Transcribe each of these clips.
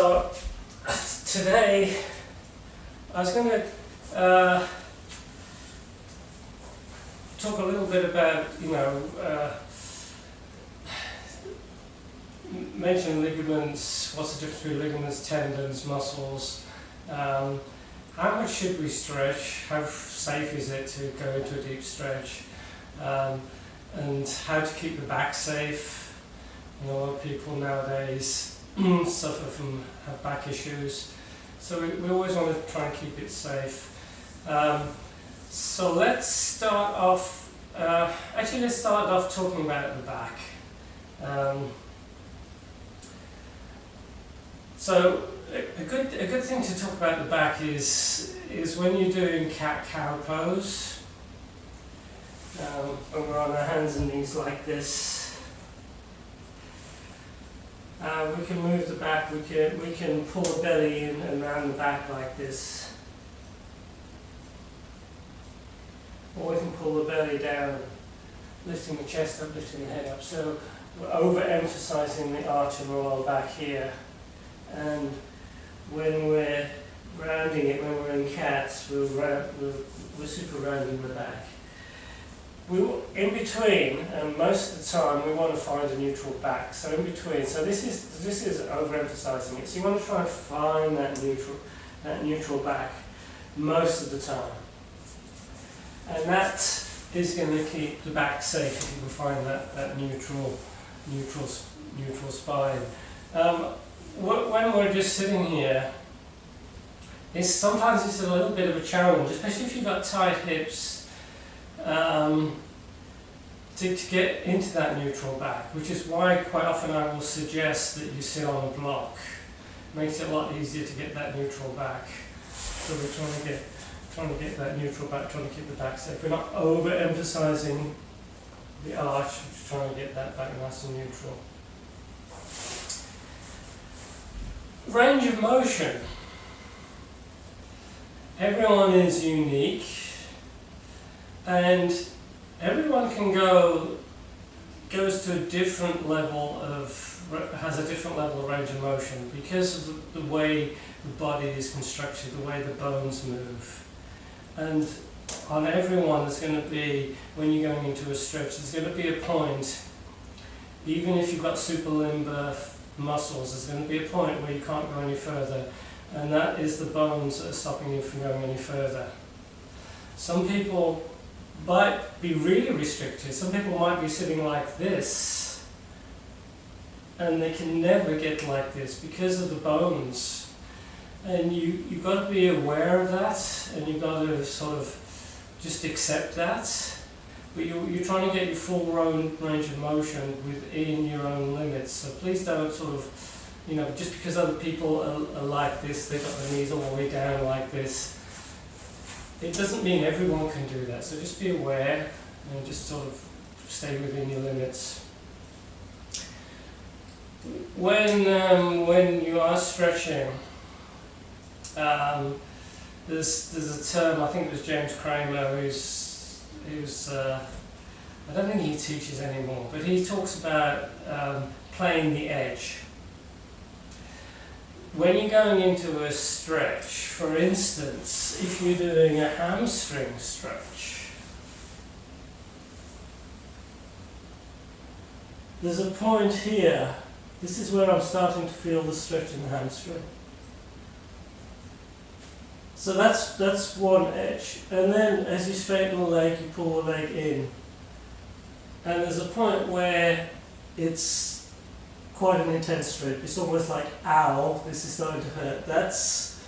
So today I was going to talk a little bit about, mention ligaments, what's the difference between ligaments, tendons, muscles, how much should we stretch, how safe is it to go into a deep stretch, and how to keep the back safe. A lot of people nowadays have back issues, so we always want to try and keep it safe. So let's start off, talking about the back. So a good thing to talk about the back is when you're doing cat-cow pose, when we're on our hands and knees like this. We can move the back, we can pull the belly in and round the back like this. Or we can pull the belly down, lifting the chest up, lifting the head up. So we're overemphasizing the arch and roll back here. And when we're rounding it, when we're in cats, we're super rounding the back. In between, and most of the time, we want to find a neutral back. So in between, so this is overemphasizing it. So you want to try and find that neutral back most of the time, and that is going to keep the back safe if you can find that neutral spine. When we're just sitting here, sometimes it's a little bit of a challenge, especially if you've got tight hips. To get into that neutral back, which is why quite often I will suggest that you sit on a block. Makes it a lot easier to get that neutral back. So we're trying to get that neutral back, trying to keep the back safe. We're not overemphasizing the arch, we're trying to get that back nice and neutral. Range of motion. Everyone is unique, and everyone goes to a different level has a different level of range of motion because of the way the body is constructed, the way the bones move. And on everyone there's going to be, when you're going into a stretch, there's going to be a point, even if you've got super limber muscles, there's going to be a point where you can't go any further, and that is the bones that are stopping you from going any further. Some people might be really restricted. Some people might be sitting like this and they can never get like this because of the bones. And you've got to be aware of that, and you've got to sort of just accept that. But you're trying to get your full range of motion within your own limits. So please don't sort of, just because other people are like this, they've got their knees all the way down like this, it doesn't mean everyone can do that, so just be aware and just sort of stay within your limits. When you are stretching, there's a term, I think it was James Kramer, who's I don't think he teaches anymore, but he talks about playing the edge. When you're going into a stretch, for instance, if you're doing a hamstring stretch, there's a point here. This is where I'm starting to feel the stretch in the hamstring. So that's one edge. And then as you straighten the leg, you pull the leg in. And there's a point where it's quite an intense stretch. It's almost like, ow, this is starting to hurt. That's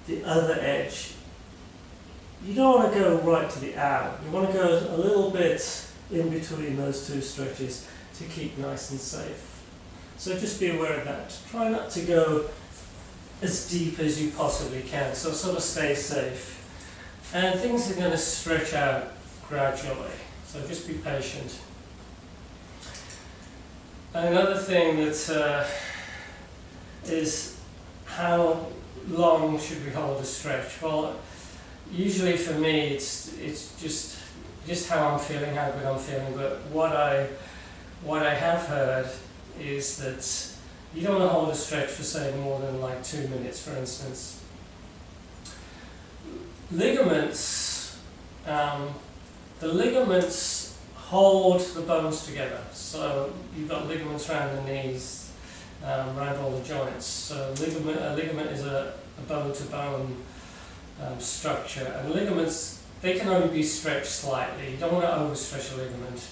the other edge. You don't want to go right to the ow. You want to go a little bit in between those two stretches to keep nice and safe. So just be aware of that. Try not to go as deep as you possibly can, so sort of stay safe. And things are going to stretch out gradually, so just be patient. Another thing that is how long should we hold a stretch? Well, usually for me it's just how I'm feeling, how good I'm feeling. But what I have heard is that You don't want to hold a stretch for, say, more than like 2 minutes, for instance. Ligaments, the ligaments hold the bones together. So you've got ligaments around the knees, around all the joints. So a ligament is a bone-to-bone structure, and ligaments, they can only be stretched slightly. You don't want to overstretch a ligament.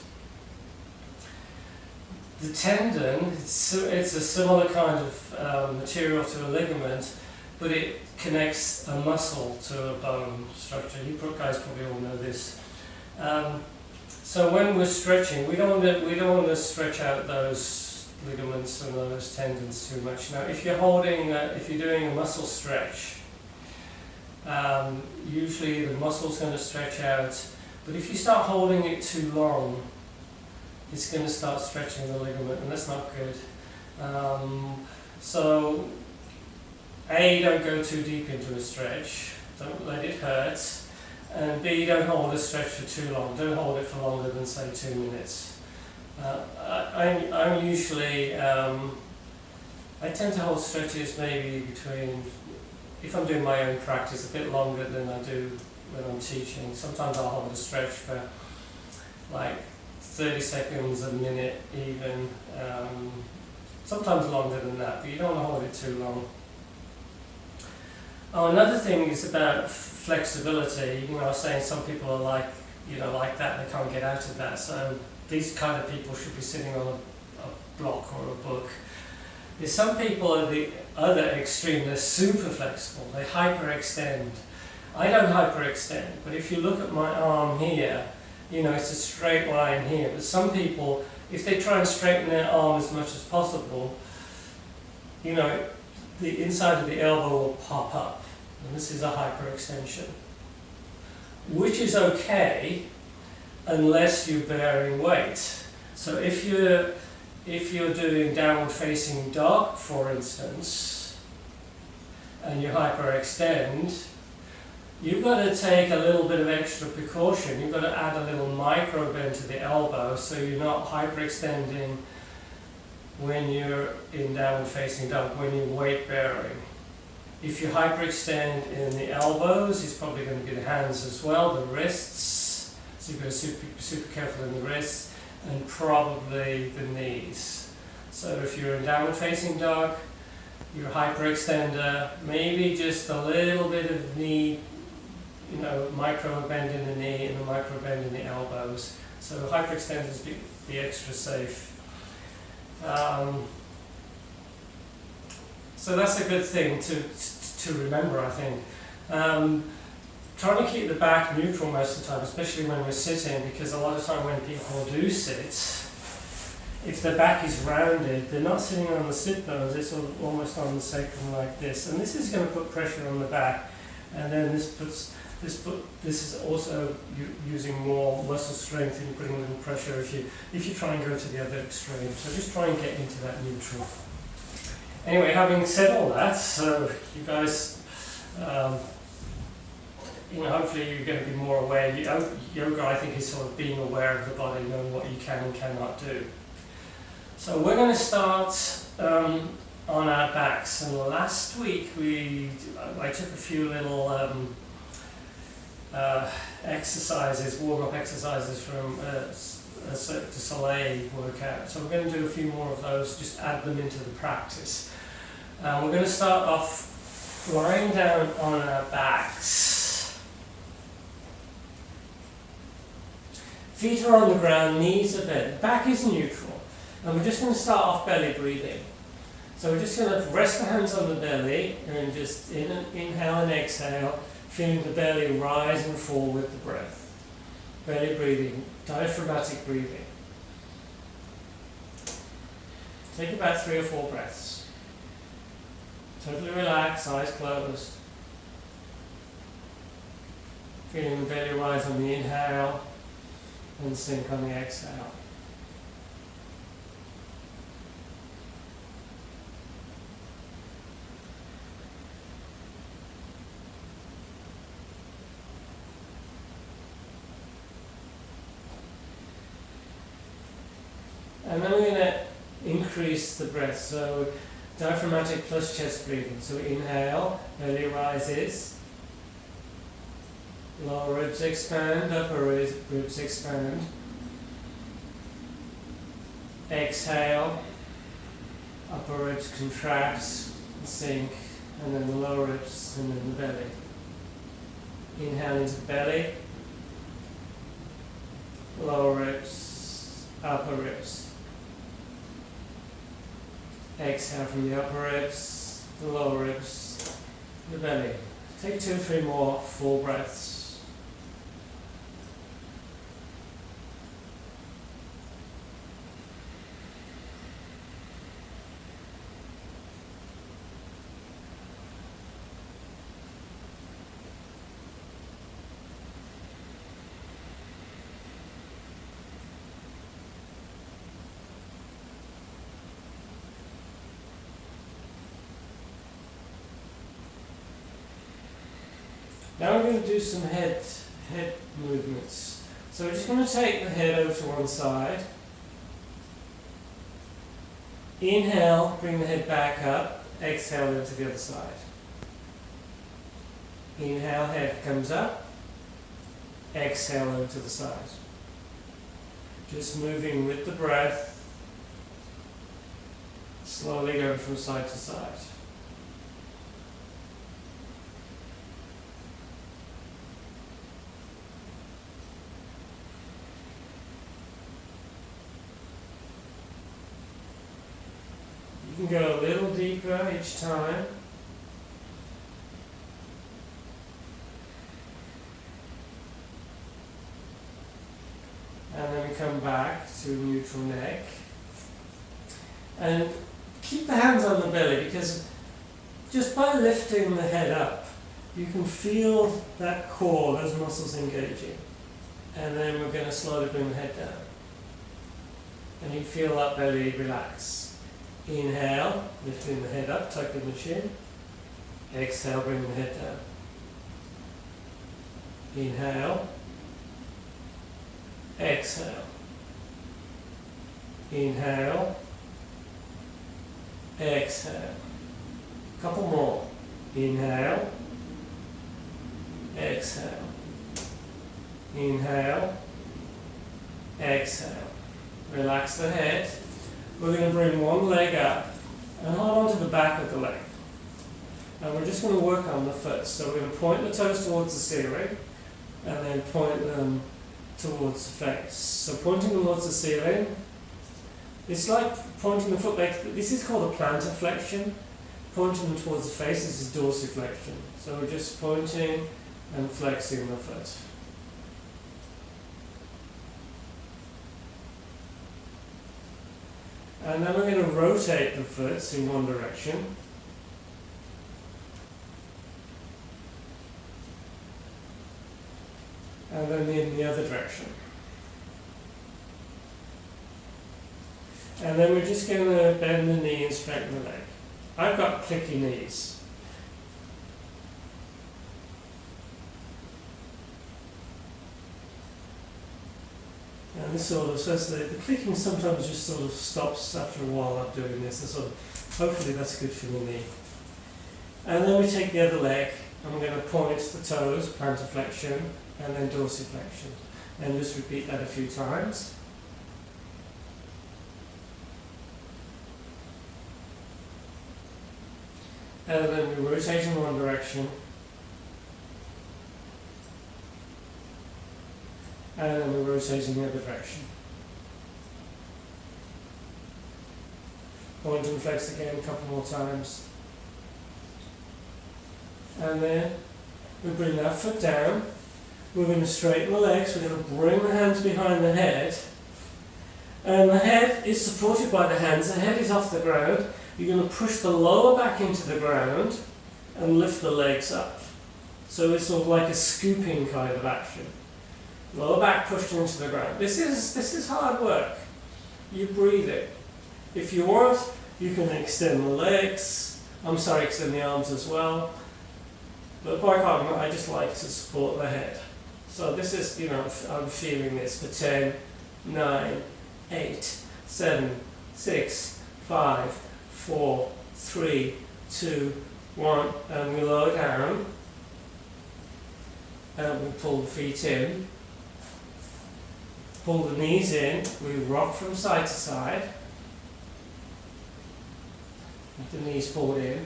The tendon, it's a similar kind of material to a ligament, but it connects a muscle to a bone structure. You guys probably all know this. So when we're stretching, we don't want to stretch out those ligaments and those tendons too much. Now, if you're doing a muscle stretch, usually the muscle's going to stretch out, but if you start holding it too long, it's going to start stretching the ligament, and that's not good. So, A, don't go too deep into a stretch, don't let it hurt, and B, don't hold a stretch for too long. Don't hold it for longer than, say, 2 minutes. I'm usually, I tend to hold stretches maybe between, if I'm doing my own practice, a bit longer than I do when I'm teaching. Sometimes I'll hold a stretch for like 30 seconds, a minute even, sometimes longer than that, but you don't want to hold it too long. Oh, another thing is about flexibility. I was saying some people are like that, they can't get out of that, so these kind of people should be sitting on a block or a book. There's some people at the other extreme, they're super flexible, they hyperextend. I don't hyperextend, but if you look at my arm here, it's a straight line here, but some people, if they try and straighten their arm as much as possible, the inside of the elbow will pop up, and this is a hyperextension, which is okay unless you're bearing weight. So if you're doing downward facing dog, for instance, and you hyperextend, you've got to take a little bit of extra precaution. You've got to add a little micro bend to the elbow so you're not hyperextending when you're in downward facing dog, when you're weight bearing. If you hyperextend in the elbows, it's probably going to be the hands as well, the wrists, so you've got to be super careful in the wrists, and probably the knees. So if you're in downward facing dog, you're a hyperextender, maybe just a little bit of knee, micro bend in the knee and a micro bend in the elbows. So hyperextenders be extra safe. So that's a good thing to remember, I think. Trying to keep the back neutral most of the time, especially when we're sitting, because a lot of time when people do sit, if their back is rounded, they're not sitting on the sit bones, it's almost on the sacrum like this. And this is going to put pressure on the back, and then this is also using more muscle strength and putting a little pressure if you try and go to the other extreme. So just try and get into that neutral. Anyway, having said all that, so you guys, hopefully you're going to be more aware. Yoga, I think, is sort of being aware of the body, knowing what you can and cannot do. So we're going to start on our backs. And last week I took a few little exercises, warm-up exercises from a Cirque du Soleil workout. So we're going to do a few more of those, just add them into the practice. We're going to start off lying down on our backs. Feet are on the ground, knees are bent, back is neutral. And we're just going to start off belly breathing. So we're just going to rest the hands on the belly and just inhale and exhale, feeling the belly rise and fall with the breath. Belly breathing, diaphragmatic breathing. Take about 3 or 4 breaths. Totally relaxed, eyes closed. Feeling the belly rise on the inhale and sink on the exhale. And then we're going to increase the breath. So diaphragmatic plus chest breathing. So inhale, belly rises, lower ribs expand, upper ribs expand. Exhale, upper ribs contract, sink, and then the lower ribs, and then the belly. Inhale into the belly, lower ribs, upper ribs. Exhale from the upper ribs, the lower ribs, the belly. Take 2 or 3 more full breaths. Now we're going to do some head movements. So we're just going to take the head over to one side. Inhale, bring the head back up. Exhale into the other side. Inhale, head comes up. Exhale over to the side. Just moving with the breath. Slowly going from side to side. You can go a little deeper each time. And then we come back to neutral neck. And keep the hands on the belly, because just by lifting the head up, you can feel that core, those muscles engaging. And then we're going to slowly bring the head down. And you feel that belly relax. Inhale, lifting the head up, tucking the chin. Exhale, bringing the head down. Inhale. Exhale. Inhale. Exhale. Couple more. Inhale. Exhale. Inhale. Exhale. Relax the head. We're going to bring one leg up and hold on to the back of the leg. And we're just going to work on the foot. So we're going to point the toes towards the ceiling and then point them towards the face. So pointing towards the ceiling, it's like pointing the foot back. This is called a plantar flexion. Pointing them towards the face, this is dorsiflexion. So we're just pointing and flexing the foot. And then we're going to rotate the foot in one direction. And then in the other direction. And then we're just going to bend the knee and straighten the leg. I've got clicky knees. And this sort of says that the clicking sometimes just sort of stops after a while of doing this, and sort of, hopefully that's good for the knee. And then we take the other leg and we're going to point the toes, plantar flexion, and then dorsiflexion. And just repeat that a few times. And then we rotate in one direction. And then we rotate in the other direction. Point and flex again a couple more times. And then we bring that foot down. We're going to straighten the legs. We're going to bring the hands behind the head. And the head is supported by the hands. The head is off the ground. You're going to push the lower back into the ground and lift the legs up. So it's sort of like a scooping kind of action. Lower back pushed into the ground. This is hard work. You breathe it. If you want, you can extend the legs. Extend the arms as well. But quite often, I just like to support the head. So this is, I'm feeling this for 10, 9, 8, 7, 6, 5, 4, 3, 2, 1, and we lower down, and we pull the feet in, pull the knees in, we rock from side to side, with the knees pulled in,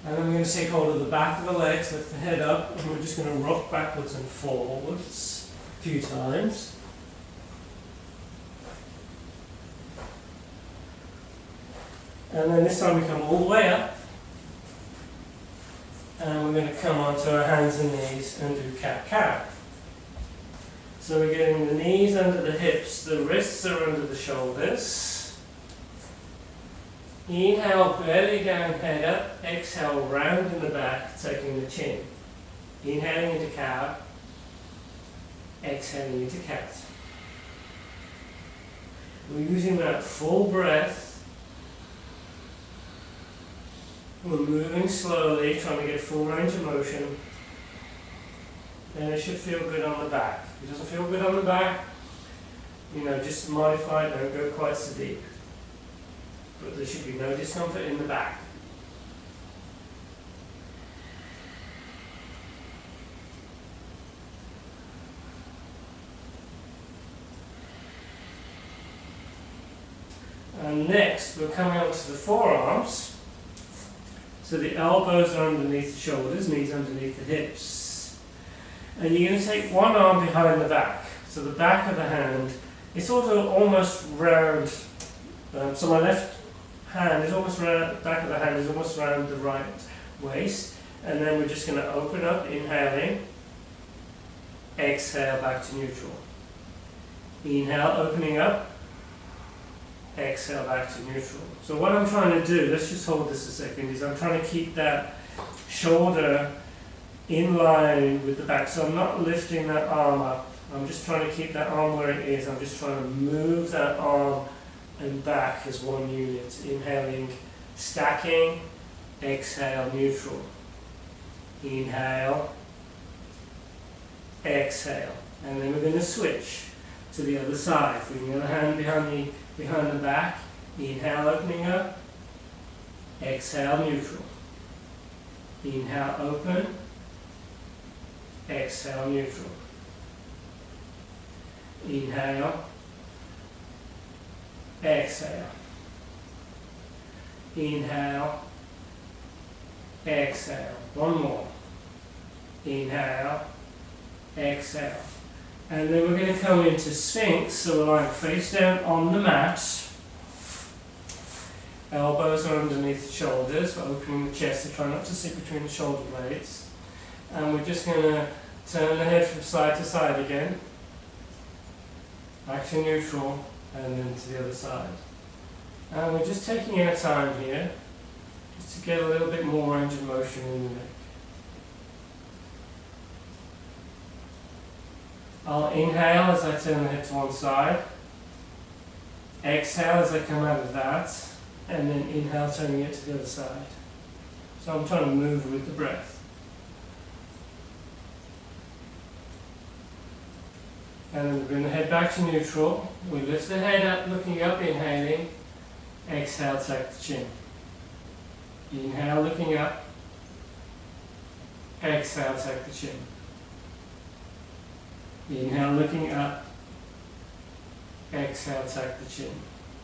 and then we're going to take hold of the back of the legs, lift the head up, and we're just going to rock backwards and forwards a few times. And then this time we come all the way up, and we're going to come onto our hands and knees and do cat-cow. So we're getting the knees under the hips, the wrists are under the shoulders. Inhale, belly down, head up. Exhale, round in the back, taking the chin. Inhaling into cow, exhaling into cat. We're using that full breath. We're moving slowly, trying to get full range of motion. And it should feel good on the back. If it doesn't feel good on the back, just modify it, don't go quite so deep. But there should be no discomfort in the back. And next, we're coming up to the forearms. So the elbows are underneath the shoulders, knees underneath the hips. And you're going to take one arm behind the back. So the back of the hand, it's sort of almost round. So my left hand is almost round, back of the hand is almost round the right waist. And then we're just going to open up, inhaling. Exhale back to neutral. Inhale, opening up. Exhale back to neutral. So what I'm trying to do, let's just hold this a second, is I'm trying to keep that shoulder in line with the back. So I'm not lifting that arm up. I'm just trying to keep that arm where it is. I'm just trying to move that arm and back as one unit. Inhaling, stacking, exhale, neutral. Inhale, exhale. And then we're going to switch to the other side. Bring the other hand behind the back. Inhale, opening up. Exhale, neutral. Inhale, open. Exhale, neutral. Inhale. Exhale. Inhale. Exhale. One more. Inhale. Exhale. And then we're going to come into Sphinx, so we're lying face down on the mat. Elbows are underneath the shoulders, we're opening the chest to try not to sit between the shoulder blades. And we're just going to turn the head from side to side again. Back to neutral, and then to the other side. And we're just taking our time here, just to get a little bit more range of motion in the neck. I'll inhale as I turn the head to one side, exhale as I come out of that, and then inhale turning it to the other side. So I'm trying to move with the breath. And then we bring the head back to neutral. We lift the head up, looking up, inhaling. Exhale, tuck the chin. Inhale, looking up. Exhale, tuck the chin. Inhale, looking up. Exhale, tuck the chin.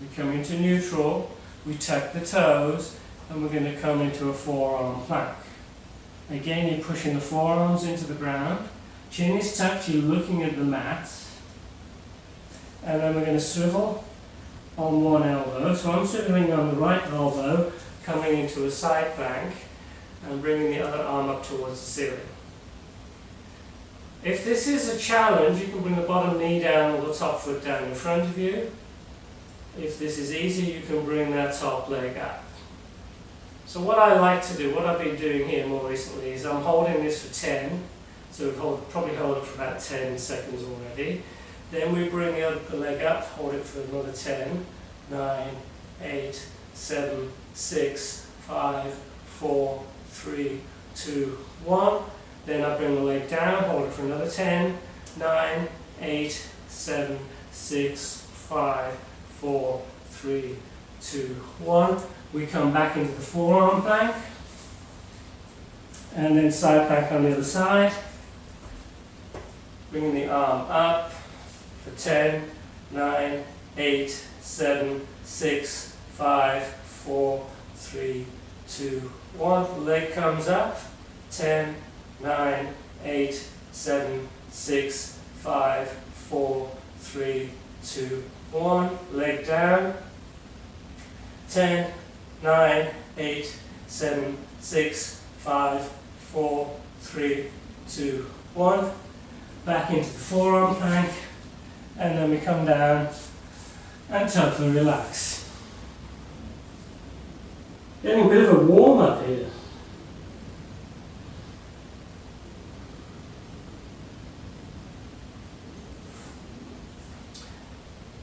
We come into neutral, we tuck the toes, and we're going to come into a forearm plank. Again, you're pushing the forearms into the ground. Chin is tucked, you're looking at the mat. And then we're going to swivel on one elbow. So I'm swiveling on the right elbow, coming into a side plank, and bringing the other arm up towards the ceiling. If this is a challenge, you can bring the bottom knee down or the top foot down in front of you. If this is easy, you can bring that top leg up. So what I like to do, what I've been doing here more recently, is I'm holding this for 10. So we'll probably hold it for about 10 seconds already. Then we bring the leg up, hold it for another 10. 9, 8, 7, 6, 5, 4, 3, 2, 1. Then I bring the leg down, hold it for another 10, 9, 8, 7, 6, 5, 4, 3, 2, 1. We come back into the forearm plank, and then side plank on the other side. Bringing the arm up for 10, 9, 8, 7, 6, 5, 4, 3, 2, 1. Leg comes up. 10, 9, 8, 7, 6, 5, 4, 3, 2, 1. Leg down. 10, 9, 8, 7, 6, 5, 4, 3, 2, 1. Back into the forearm plank, and then we come down and totally relax. Getting a bit of a warm up here.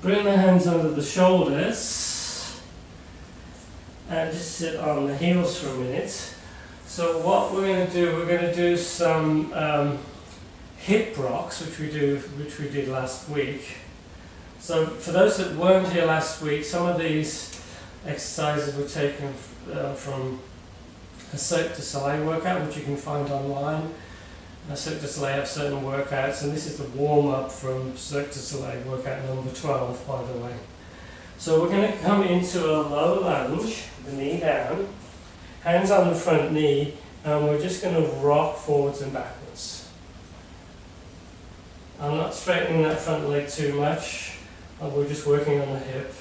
Bring the hands under the shoulders and just sit on the heels for a minute. So what we're going to do, we're going to do some hip rocks, which we did last week. So for those that weren't here last week, some of these exercises were taken from a Cirque du Soleil workout, which you can find online. Cirque du Soleil have certain workouts, and this is the warm-up from Cirque du Soleil workout number 12, by the way. So we're going to come into a low lunge, the knee down, hands on the front knee, and we're just going to rock forwards and backwards. I'm not straightening that front leg too much, we're just working on the hip.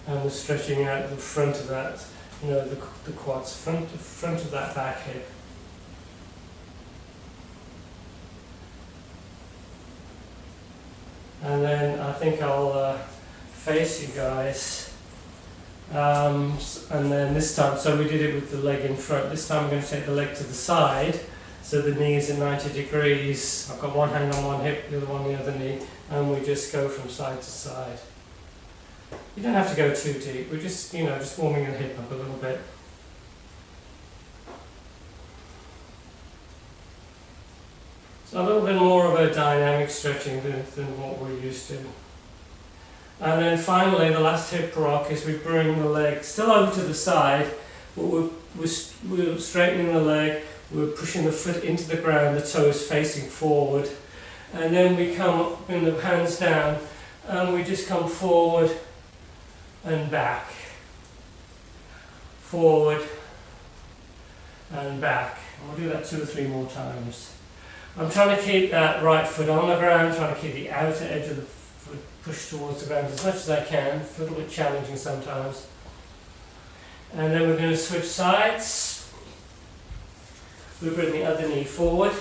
And we're stretching out the front of that, the quads, front of that back hip. And then I think I'll face you guys. And then this time, so we did it with the leg in front. This time I'm going to take the leg to the side, so the knee is at 90 degrees. I've got one hand on one hip, the other one on the other knee, and we just go from side to side. You don't have to go too deep. We're just, just warming the hip up a little bit. So a little bit more of a dynamic stretching than what we're used to. And then finally, the last hip rock is we bring the leg still over to the side, but we're straightening the leg, we're pushing the foot into the ground, the toes facing forward, and then we come, bring the hands down, and we just come forward and back, forward and back. And we'll do that 2 or 3 more times. I'm trying to keep that right foot on the ground, trying to keep the outer edge of the foot pushed towards the ground as much as I can. It's a little bit challenging sometimes. And then we're going to switch sides. We bring the other knee forward.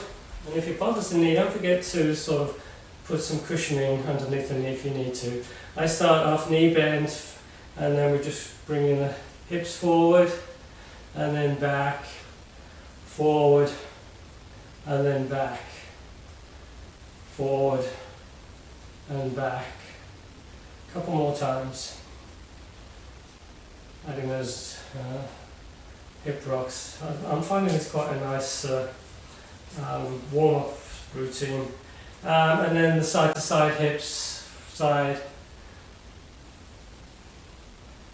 And if it bothers the knee, don't forget to sort of put some cushioning underneath the knee if you need to. I start off knee bend, and then we just bring in the hips forward, and then back, forward, and then back, forward, and back. A couple more times. Adding those hip rocks. I'm finding it's quite a nice warm-up routine. And then the side-to-side hips, side,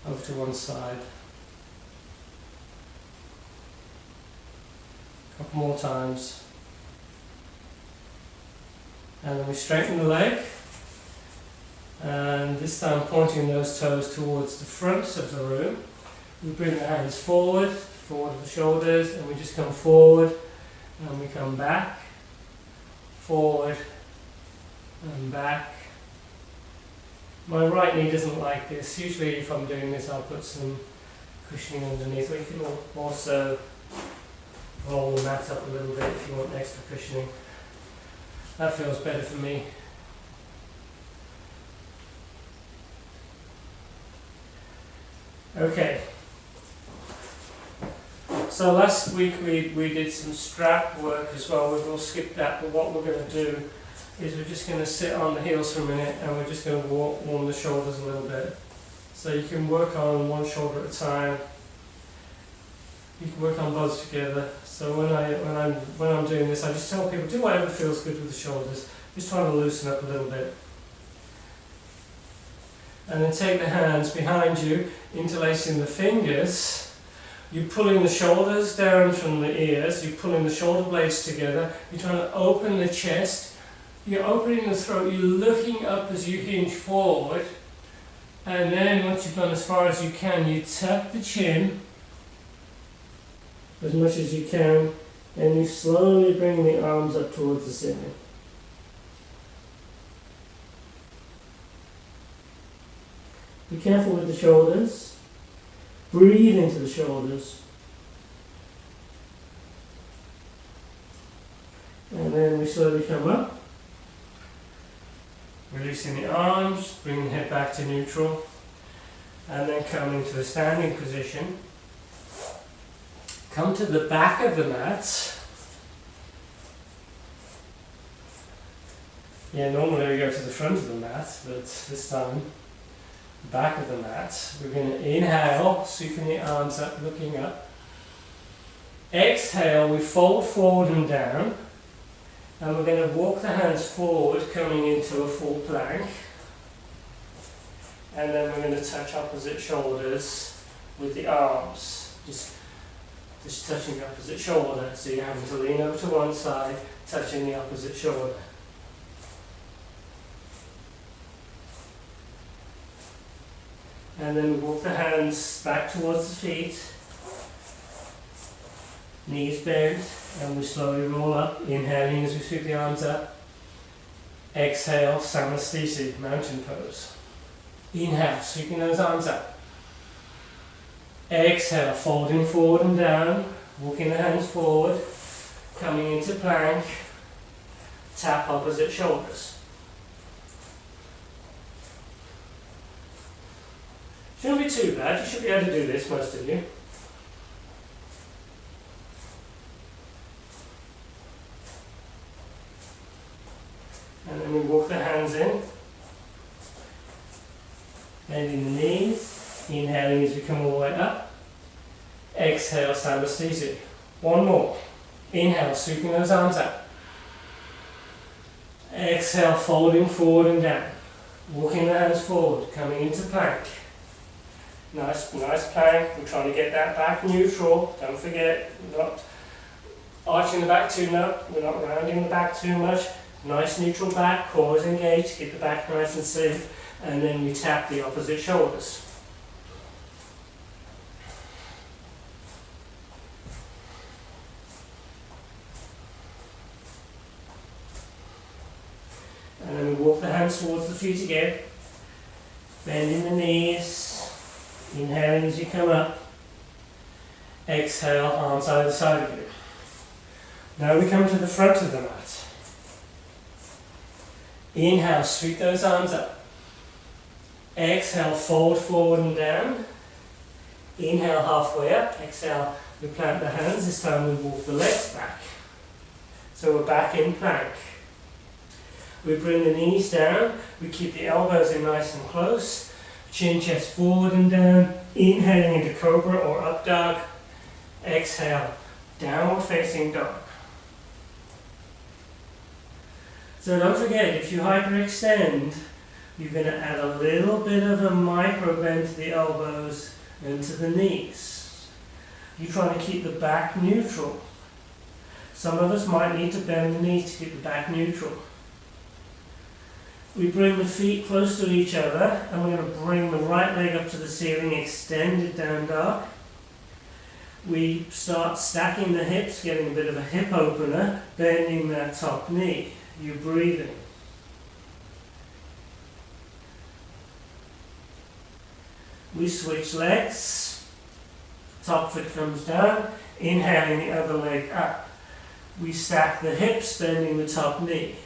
over to one side. A couple more times. And then we straighten the leg. And this time pointing those toes towards the front of the room. We bring the hands forward to the shoulders, and we just come forward, and we come back, forward, and back. My right knee doesn't like this. Usually if I'm doing this, I'll put some cushioning underneath, but you can also roll the mat up a little bit if you want extra cushioning. That feels better for me. Okay. So last week we did some strap work as well. We'll skip that, but what we're going to do is we're just going to sit on the heels for a minute, and we're just going to warm the shoulders a little bit. So you can work on one shoulder at a time. You can work on both together. So when I'm doing this, I just tell people, do whatever feels good with the shoulders. Just trying to loosen up a little bit. And then take the hands behind you, interlacing the fingers. You're pulling the shoulders down from the ears, you're pulling the shoulder blades together, you're trying to open the chest, you're opening the throat, you're looking up as you hinge forward, and then once you've gone as far as you can, you tuck the chin as much as you can, and you slowly bring the arms up towards the ceiling. Be careful with the shoulders. Breathe into the shoulders. And then we slowly come up. Releasing the arms, bring the head back to neutral. And then come into the standing position. Come to the back of the mat. Yeah, normally we go to the front of the mat, but this time back of the mat. We're going to inhale, sweeping the arms up, looking up. Exhale, we fold forward and down. And we're going to walk the hands forward, coming into a full plank. And then we're going to touch opposite shoulders with the arms. Just touching the opposite shoulder. So you're having to lean over to one side, touching the opposite shoulder. And then we walk the hands back towards the feet, knees bent, and we slowly roll up, inhaling as we sweep the arms up. Exhale, Samasthiti, mountain pose. Inhale, sweeping those arms up. Exhale, folding forward and down, walking the hands forward, coming into plank, tap opposite shoulders. Shouldn't be too bad, you should be able to do this, most of you. And then we walk the hands in, bending the knees, inhaling as we come all the way up. Exhale, Samasthiti. One more. Inhale, sweeping those arms up. Exhale, folding forward and down. Walking the hands forward, coming into plank. Nice plank. We're trying to get that back neutral. Don't forget, we're not arching the back too much. We're not rounding the back too much. Nice neutral back, core is engaged, keep the back nice and safe, and then we tap the opposite shoulders. And then we walk the hands towards the feet again, bending the knees. Inhaling as you come up. Exhale, arms either side of you. Now we come to the front of the mat. Inhale, sweep those arms up. Exhale, fold forward and down. Inhale, halfway up. Exhale, we plant the hands. This time we walk the legs back. So we're back in plank. We bring the knees down. We keep the elbows in nice and close. Chin, chest forward and down, inhaling into cobra or up dog. Exhale, downward facing dog. So don't forget, if you hyperextend, you're going to add a little bit of a micro bend to the elbows and to the knees. You're trying to keep the back neutral. Some of us might need to bend the knees to keep the back neutral. We bring the feet close to each other, and we're going to bring the right leg up to the ceiling, extended down dog. We start stacking the hips, getting a bit of a hip opener, bending that top knee. You're breathing. We switch legs. Top foot comes down, inhaling the other leg up. We stack the hips, bending the top knee.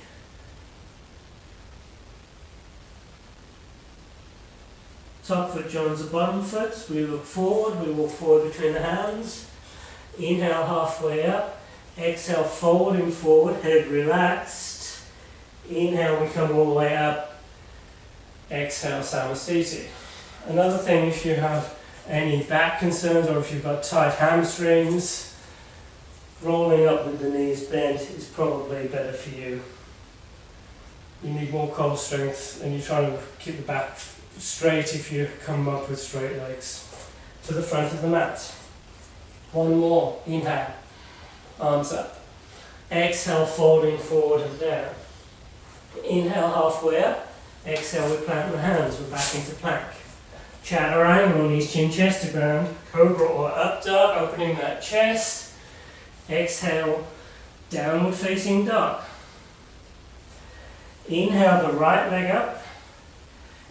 Top foot joins the bottom foot. We look forward, we walk forward between the hands. Inhale, halfway up. Exhale, folding forward, head relaxed. Inhale, we come all the way up. Exhale, Samasthiti. Another thing, if you have any back concerns or if you've got tight hamstrings, rolling up with the knees bent is probably better for you. You need more core strength and you're trying to keep the back straight if you come up with straight legs. To the front of the mat. One more. Inhale. Arms up. Exhale, folding forward and down. Inhale, halfway up. Exhale, we plant the hands. We're back into plank. Chaturanga, knees, chin, chest to ground. Cobra or up dog, opening that chest. Exhale, downward facing dog. Inhale, the right leg up.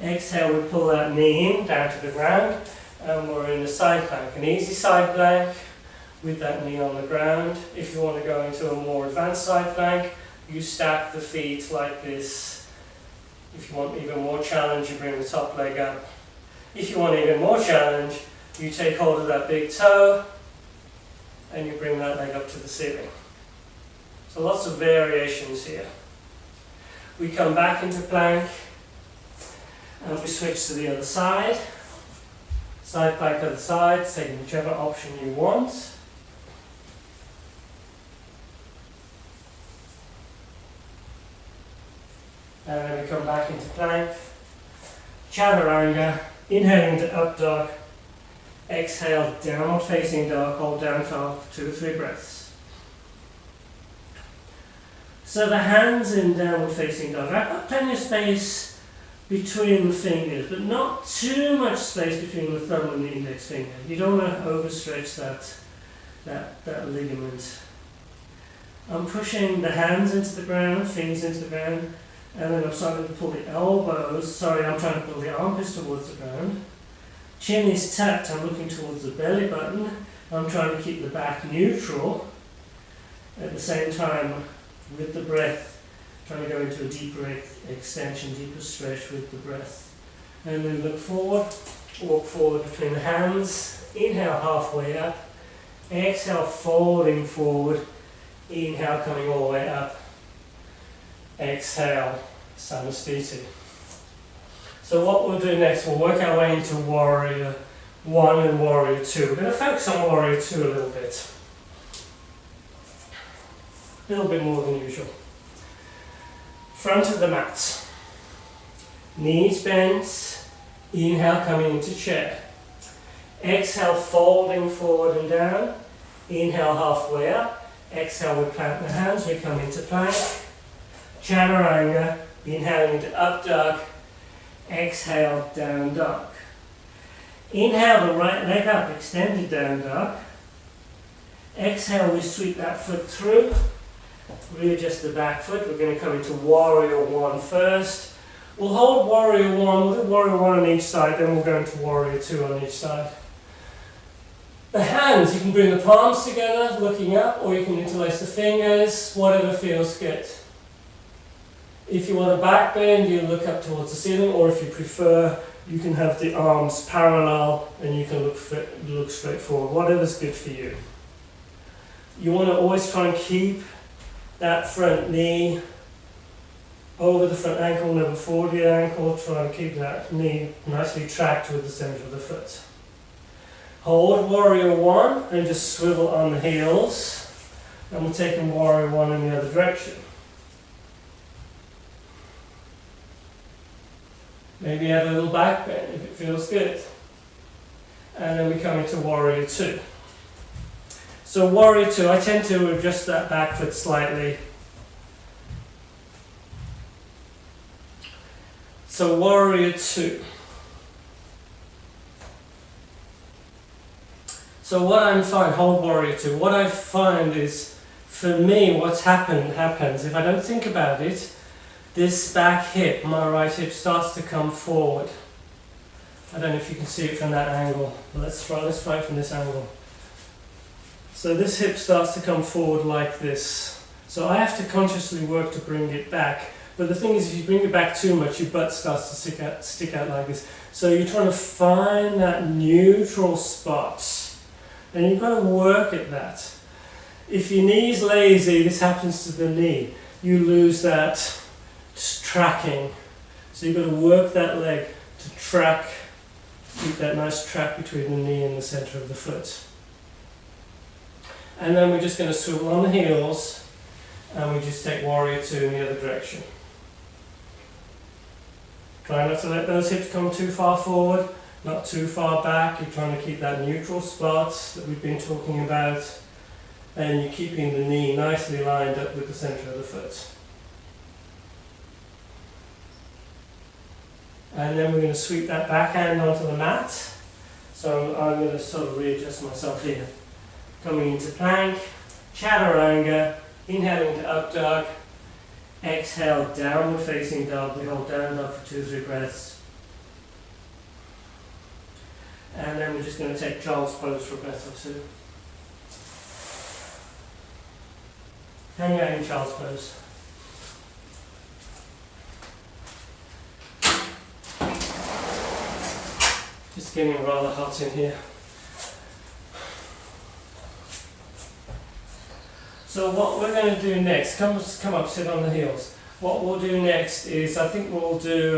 Exhale, we pull that knee in, down to the ground. And we're in the side plank. An easy side plank with that knee on the ground. If you want to go into a more advanced side plank, you stack the feet like this. If you want even more challenge, you bring the top leg up. If you want even more challenge, you take hold of that big toe and you bring that leg up to the ceiling. So lots of variations here. We come back into plank and we switch to the other side. Side plank other side, taking whichever option you want. And then we come back into plank. Chaturanga, inhaling to up dog. Exhale, downward facing dog, hold down for 2 to 3 breaths. So the hands in downward facing dog. I've got plenty of space between the fingers, but not too much space between the thumb and the index finger. You don't want to overstretch that ligament. I'm pushing the hands into the ground, fingers into the ground, and then I'm starting to pull the elbows. I'm trying to pull the armpits towards the ground. Chin is tucked, I'm looking towards the belly button. I'm trying to keep the back neutral. At the same time, with the breath, trying to go into a deeper extension, deeper stretch with the breath. And then look forward, walk forward between the hands. Inhale, halfway up. Exhale, folding forward. Inhale, coming all the way up. Exhale, Samastiti. So what we'll do next, we'll work our way into Warrior 1 and Warrior 2. We're going to focus on Warrior 2 a little bit. A little bit more than usual. Front of the mat. Knees bent. Inhale, coming into chair. Exhale, folding forward and down. Inhale, halfway up. Exhale, we plant the hands, we come into plank. Chaturanga, inhaling into up dog. Exhale, down dog. Inhale, the right leg up, extended down dog. Exhale, we sweep that foot through. Readjust the back foot. We're going to come into Warrior 1 first. We'll hold Warrior 1, we'll do Warrior 1 on each side, then we'll go into Warrior 2 on each side. The hands, you can bring the palms together, looking up, or you can interlace the fingers, whatever feels good. If you want a back bend, you look up towards the ceiling, or if you prefer, you can have the arms parallel and you can look straight forward, whatever's good for you. You want to always try and keep that front knee over the front ankle, never forward the ankle, try and keep that knee nicely tracked with the center of the foot. Hold Warrior 1 and just swivel on the heels, and we're taking Warrior 1 in the other direction. Maybe add a little back bend if it feels good. And then we come into Warrior 2. So Warrior 2, I tend to adjust that back foot slightly. So Warrior 2. So what I find, hold Warrior 2, what I find is, for me, what's happens, if I don't think about it, this back hip, my right hip, starts to come forward. I don't know if you can see it from that angle, but let's try from this angle. So this hip starts to come forward like this. So I have to consciously work to bring it back. But the thing is, if you bring it back too much, your butt starts to stick out like this. So you're trying to find that neutral spot. And you've got to work at that. If your knee's lazy, this happens to the knee. You lose that tracking. So you've got to work that leg to track, keep that nice track between the knee and the center of the foot. And then we're just going to swivel on the heels, and we just take Warrior 2 in the other direction. Try not to let those hips come too far forward, not too far back. You're trying to keep that neutral spot that we've been talking about, and you're keeping the knee nicely lined up with the centre of the foot. And then we're going to sweep that backhand onto the mat. So I'm going to sort of readjust myself here. Coming into plank, chaturanga, inhaling to up dog, exhale, downward facing dog. We hold down dog for 2-3 breaths. And then we're just going to take child's pose for a breath or two. Hang out in child's pose. It's getting rather hot in here. So what we're going to do next, come up, sit on the heels. What we'll do next is, I think we'll do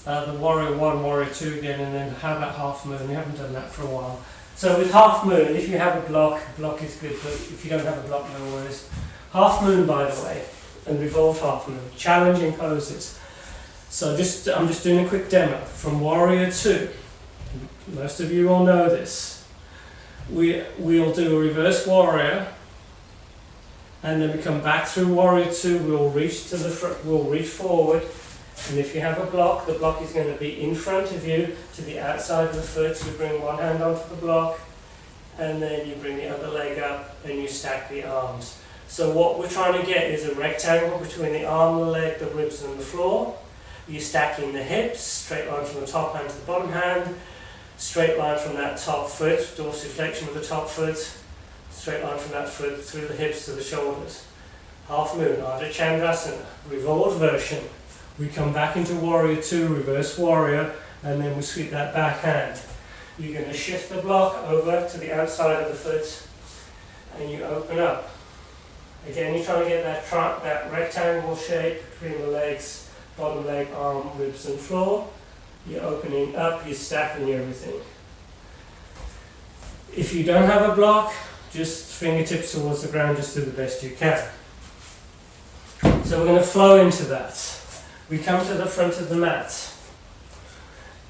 the warrior 1, warrior 2 again, and then how about half moon? We haven't done that for a while. So with half moon, if you have a block is good, but if you don't have a block, no worries. Half moon, by the way, and revolved half moon, challenging poses. So I'm just doing a quick demo from warrior 2. Most of you all know this. We'll do a reverse warrior, and then we come back through warrior 2. We'll reach to the front, we'll reach forward, and if you have a block, the block is going to be in front of you to the outside of the foot. So you bring one hand onto the block, and then you bring the other leg up, and you stack the arms. So what we're trying to get is a rectangle between the arm, the leg, the ribs, and the floor. You're stacking the hips, straight line from the top hand to the bottom hand, straight line from that top foot, dorsiflexion of the top foot, straight line from that foot through the hips to the shoulders. Half moon, Ardha Chandrasana, revolved version. We come back into warrior 2, reverse warrior, and then we sweep that back hand. You're going to shift the block over to the outside of the foot, and you open up. Again, you're trying to get that rectangle shape between the legs, bottom leg, arm, ribs and floor. You're opening up, you're stacking everything. If you don't have a block, just fingertips towards the ground, just do the best you can. So we're going to flow into that. We come to the front of the mat.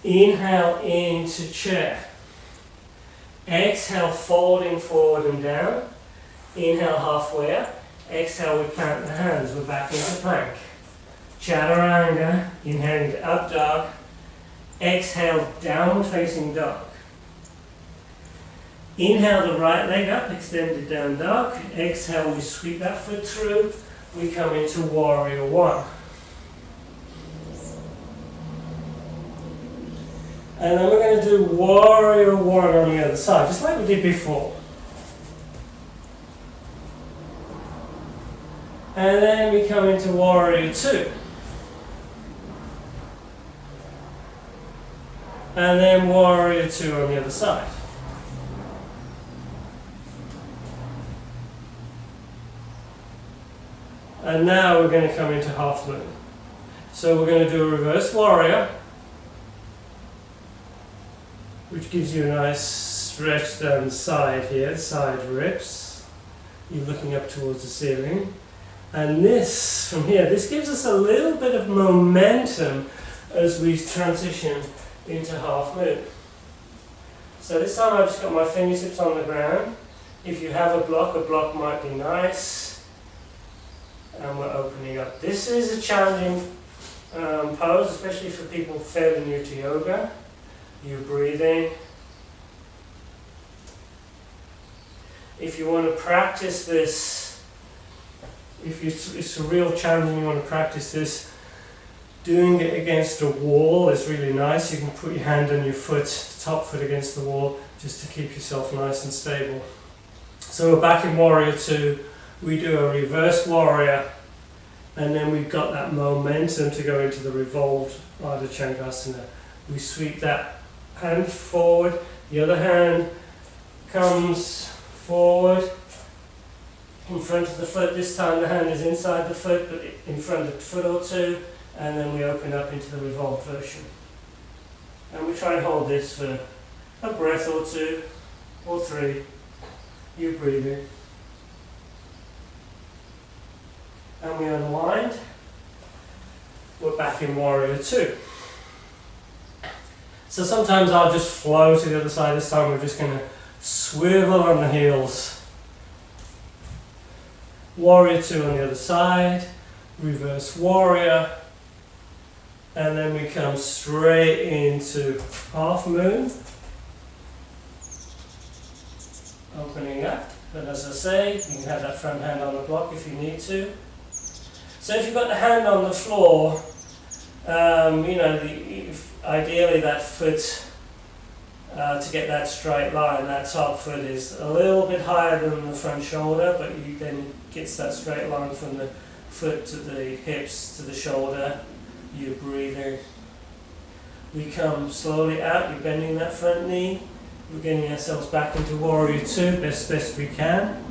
Inhale into chair. Exhale, folding forward and down. Inhale, halfway up. Exhale, we plant the hands. We're back into plank. Chaturanga, inhaling to up dog. Exhale, downward facing dog. Inhale the right leg up, extended down dog. Exhale, we sweep that foot through. We come into warrior 1. And then we're going to do warrior 1 on the other side, just like we did before. And then we come into warrior 2. And then warrior 2 on the other side. And now we're going to come into half moon. So we're going to do a reverse warrior, which gives you a nice stretch down the side here, side ribs. You're looking up towards the ceiling. And this, from here, this gives us a little bit of momentum as we transition into half moon. So this time I've just got my fingertips on the ground. If you have a block might be nice. And we're opening up. This is a challenging pose, especially for people fairly new to yoga. You're breathing. If you want to practice this, it's a real challenge and you want to practice this, doing it against a wall is really nice. You can put your hand on your foot, top foot against the wall, just to keep yourself nice and stable. So we're back in warrior 2. We do a reverse warrior, and then we've got that momentum to go into the revolved Ardha Chandrasana. We sweep that hand forward, the other hand comes forward in front of the foot. This time the hand is inside the foot, but in front of the foot or two, and then we open up into the revolved version. And we try and hold this for a breath or 2 or 3. You breathe in. And we unwind. we're back in warrior two. So sometimes I'll just flow to the other side. This time we're just going to swivel on the heels. Warrior two on the other side, reverse warrior, and then we come straight into half moon. Opening up, but as I say, you can have that front hand on the block if you need to. So if you've got the hand on the floor, ideally that foot, to get that straight line, that top foot is a little bit higher than the front shoulder, but you then gets that straight line from the foot to the hips to the shoulder. You're breathing. We come slowly out, you're bending that front knee. We're getting ourselves back into warrior two best we can.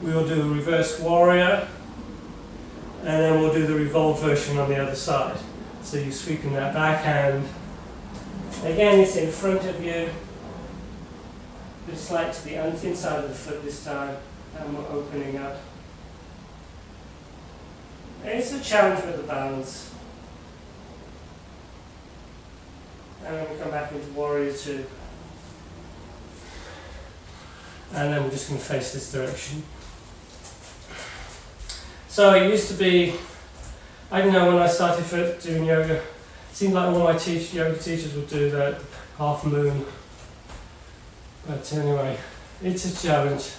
We will do a reverse warrior, and then we'll do the revolved version on the other side. So you're sweeping that back hand. Again, it's in front of you. It's slight to the inside of the foot this time, and we're opening up. It's a challenge with the balance. And then we come back into warrior two. And then we're just going to face this direction. So it used to be, I don't know, when I started doing yoga, it seemed like all my yoga teachers would do that half moon. But anyway, it's a challenge.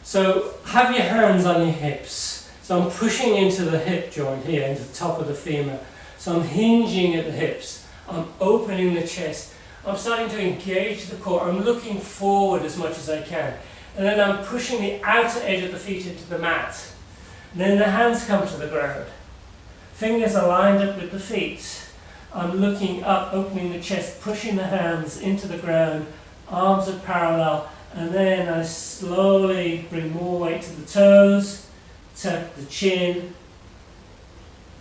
So have your hands on your hips. So I'm pushing into the hip joint here, into the top of the femur. So I'm hinging at the hips. I'm opening the chest. I'm starting to engage the core. I'm looking forward as much as I can. And then I'm pushing the outer edge of the feet into the mat. And then the hands come to the ground. Fingers are lined up with the feet. I'm looking up, opening the chest, pushing the hands into the ground. Arms are parallel. And then I slowly bring more weight to the toes. Tuck the chin.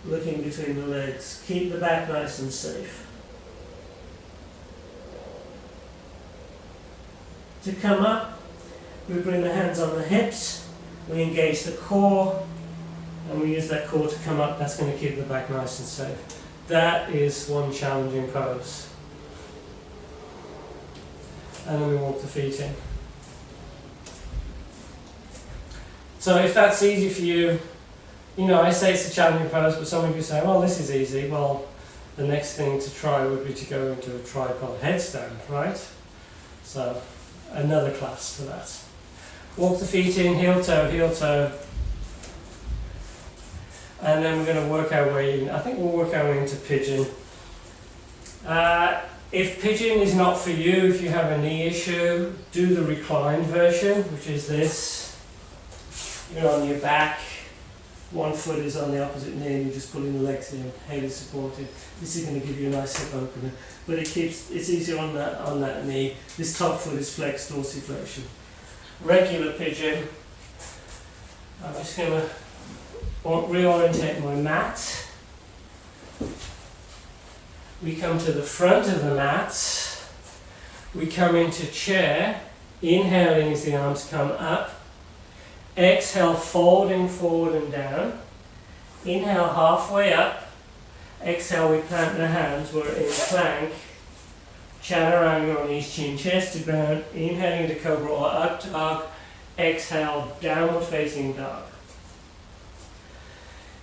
Looking between the legs. Keep the back nice and safe. To come up, we bring the hands on the hips, we engage the core, and we use that core to come up. That's going to keep the back nice and safe. That is one challenging pose. And then we walk the feet in. So if that's easy for you, I say it's a challenging pose, but some of you say, well, this is easy. Well, the next thing to try would be to go into a tripod headstand, right? So another class for that. Walk the feet in, heel toe. And then we're going to work our way in. I think we'll work our way into pigeon. If pigeon is not for you, if you have a knee issue, do the reclined version, which is this. You're on your back, one foot is on the opposite knee, and you're just pulling the legs in, head is supported. This is going to give you a nice hip opener. But it's easier on that knee. This top foot is flexed, dorsiflexion. Regular pigeon. I'm just going to reorientate my mat. We come to the front of the mat. We come into chair. Inhaling as the arms come up. Exhale, folding forward and down. Inhale, halfway up. Exhale, we plant the hands, we're in plank. Chaturanga on knees, chin, chest to ground. Inhaling into cobra or up dog. Exhale, downward facing dog.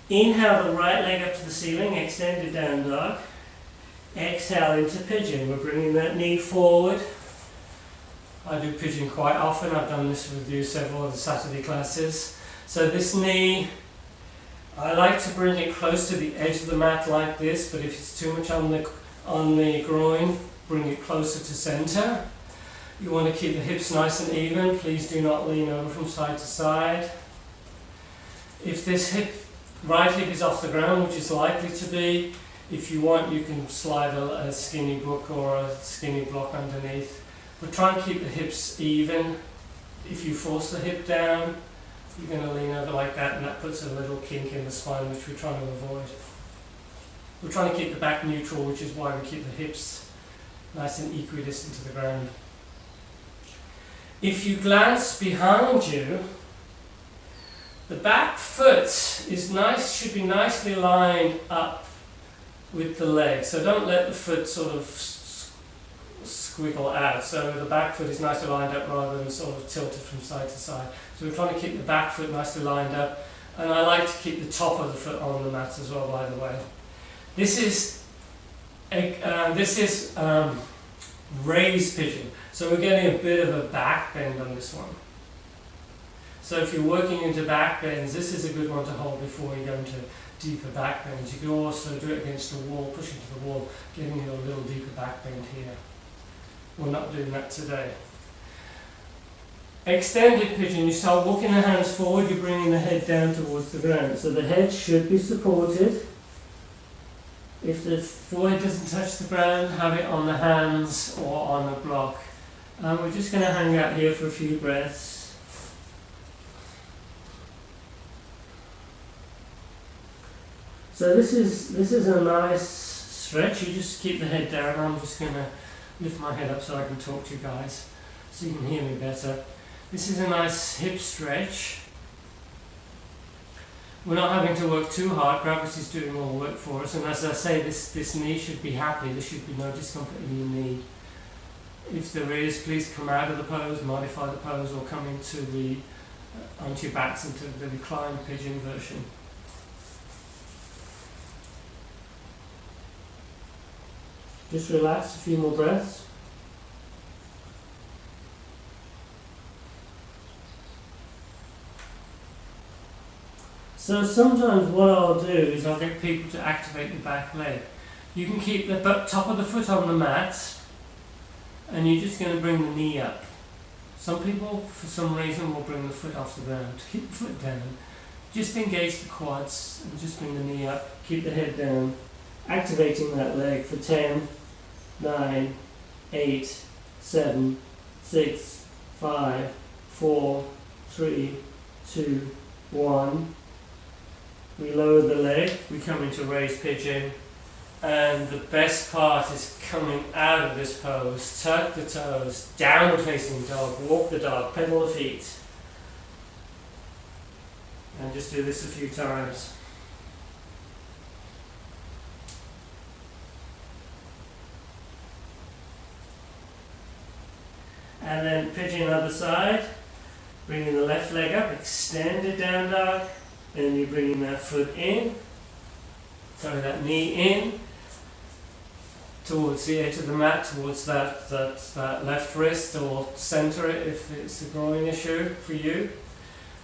Inhale the right leg up to the ceiling, extended down dog. Exhale into pigeon. We're bringing that knee forward. I do pigeon quite often. I've done this with you several of the Saturday classes. So this knee, I like to bring it close to the edge of the mat like this, but if it's too much on the groin, bring it closer to center. You want to keep the hips nice and even. Please do not lean over from side to side. If this right hip is off the ground, which is likely to be, if you want, you can slide a skinny book or a skinny block underneath. But try and keep the hips even. If you force the hip down, you're going to lean over like that, and that puts a little kink in the spine, which we're trying to avoid. We're trying to keep the back neutral, which is why we keep the hips nice and equidistant to the ground. If you glance behind you, the back foot should be nicely lined up with the leg. So don't let the foot sort of squiggle out. So the back foot is nicely lined up rather than sort of tilted from side to side. So we're trying to keep the back foot nicely lined up. And I like to keep the top of the foot on the mat as well, by the way. This is raised pigeon. So we're getting a bit of a back bend on this one. So if you're working into back bends, this is a good one to hold before you go into deeper back bends. You can also do it against the wall, pushing to the wall, getting you a little deeper back bend here. We're not doing that today. Extended pigeon, you start walking the hands forward, you're bringing the head down towards the ground. So the head should be supported. If the forehead doesn't touch the ground, have it on the hands or on a block. And we're just going to hang out here for a few breaths. So this is a nice stretch. You just keep the head down. I'm just going to lift my head up so I can talk to you guys, so you can hear me better. This is a nice hip stretch. We're not having to work too hard. Gravity's doing all the work for us. And as I say, this knee should be happy. There should be no discomfort in your knee. If there is, please come out of the pose, modify the pose, or come onto your backs into the reclined pigeon version. Just relax, a few more breaths. So sometimes what I'll do is I'll get people to activate the back leg. You can keep the top of the foot on the mat, and you're just going to bring the knee up. Some people, for some reason, will bring the foot off the ground. Keep the foot down. Just engage the quads and just bring the knee up. Keep the head down. Activating that leg for 10, 9, 8, 7, 6, 5, 4, 3, 2, 1. We lower the leg, we come into raised pigeon, and the best part is coming out of this pose. Tuck the toes, downward facing dog, walk the dog, pedal the feet. And just do this a few times. And then pigeon other side, bringing the left leg up, extend it down dog, and you're bringing that foot in, sorry, that knee in, towards the edge of the mat, towards that left wrist, or center it if it's a groin issue for you.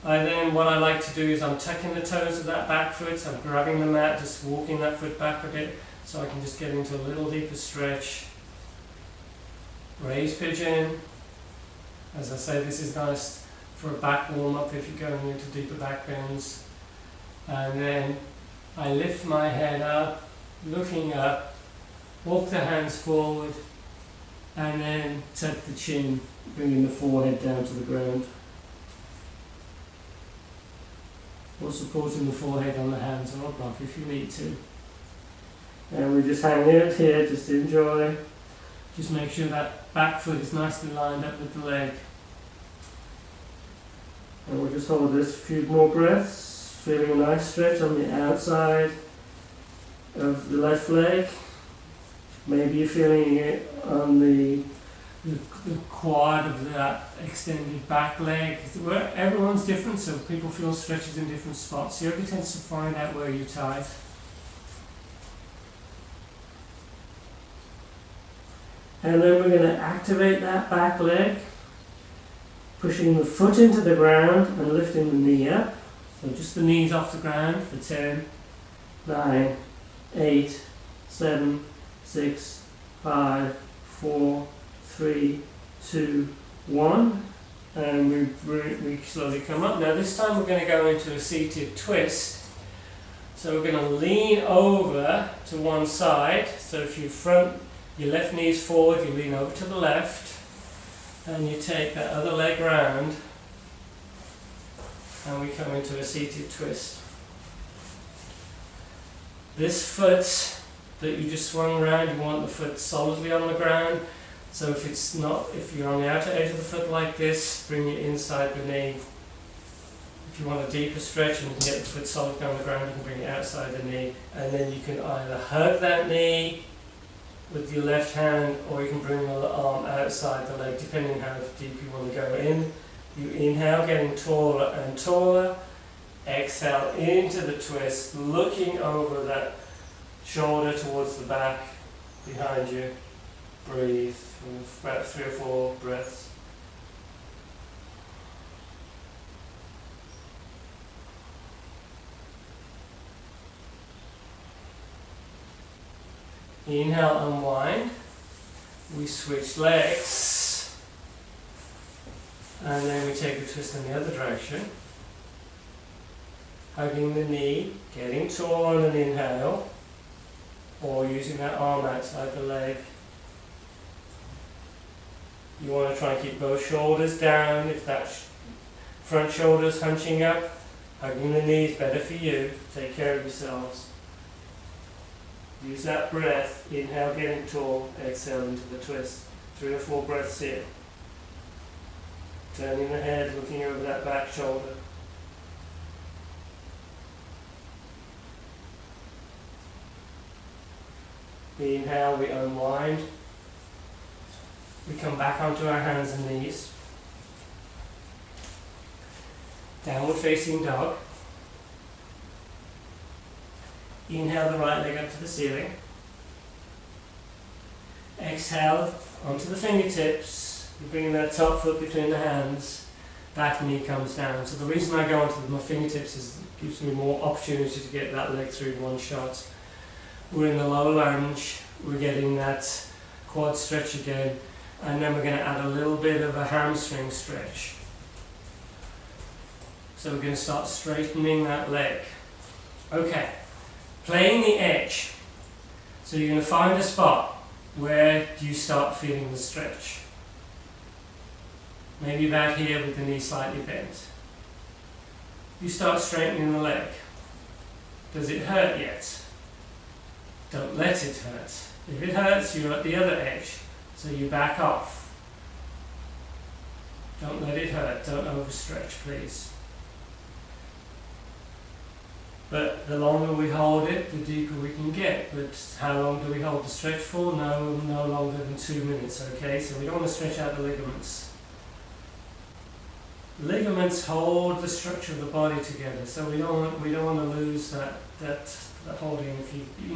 And then what I like to do is I'm tucking the toes of that back foot, so I'm grabbing the mat, just walking that foot back a bit, so I can just get into a little deeper stretch. Raise pigeon. As I say, this is nice for a back warm-up if you're going into deeper back bends. And then I lift my head up, looking up, walk the hands forward, and then tuck the chin, bringing the forehead down to the ground. Or supporting the forehead on the hands or a block if you need to. And we just hang it here, just enjoy. Just make sure that back foot is nicely lined up with the leg. And we'll just hold this a few more breaths, feeling a nice stretch on the outside of the left leg. Maybe you're feeling it on the quad of that extended back leg. Everyone's different, so people feel stretches in different spots. Yoga tends to find out where you're tight. And then we're going to activate that back leg, pushing the foot into the ground and lifting the knee up. So just the knees off the ground for 10, 9, 8, 7, 6, 5, 4, 3, 2, 1. And we slowly come up. Now this time we're going to go into a seated twist. So we're going to lean over to one side. So if you front your left knee's forward, you lean over to the left, and you take that other leg round, and we come into a seated twist. This foot that you just swung around, you want the foot solidly on the ground. So if you're on the outer edge of the foot like this, bring it inside the knee. If you want a deeper stretch and you can get the foot solid down the ground, you can bring it outside the knee, and then you can either hug that knee with your left hand, or you can bring the arm outside the leg, depending how deep you want to go in. You inhale, getting taller and taller. Exhale into the twist, looking over that shoulder towards the back behind you. Breathe for about 3 or 4 breaths. Inhale, unwind. We switch legs, and then we take a twist in the other direction. Hugging the knee, getting tall on an inhale, or using that arm outside the leg. You want to try and keep both shoulders down. If that front shoulder's hunching up, hugging the knee is better for you. Take care of yourselves. Use that breath. Inhale, getting tall. Exhale into the twist. 3 or 4 breaths here. Turning the head, looking over that back shoulder. Inhale, we unwind. We come back onto our hands and knees. Downward facing dog. Inhale the right leg up to the ceiling. Exhale onto the fingertips. You're bringing that top foot between the hands. Back knee comes down. So the reason I go onto my fingertips is it gives me more opportunity to get that leg through one shot. We're in the low lunge. We're getting that quad stretch again. And then we're going to add a little bit of a hamstring stretch. So we're going to start straightening that leg. Okay. Playing the edge. So you're going to find a spot where you start feeling the stretch. Maybe about here with the knee slightly bent. You start straightening the leg. Does it hurt yet? Don't let it hurt. If it hurts, you're at the other edge. So you back off. Don't let it hurt. Don't overstretch, please. But the longer we hold it, the deeper we can get. But how long do we hold the stretch for? No longer than 2 minutes, okay? So we don't want to stretch out the ligaments. Ligaments hold the structure of the body together, so we don't want to lose that holding.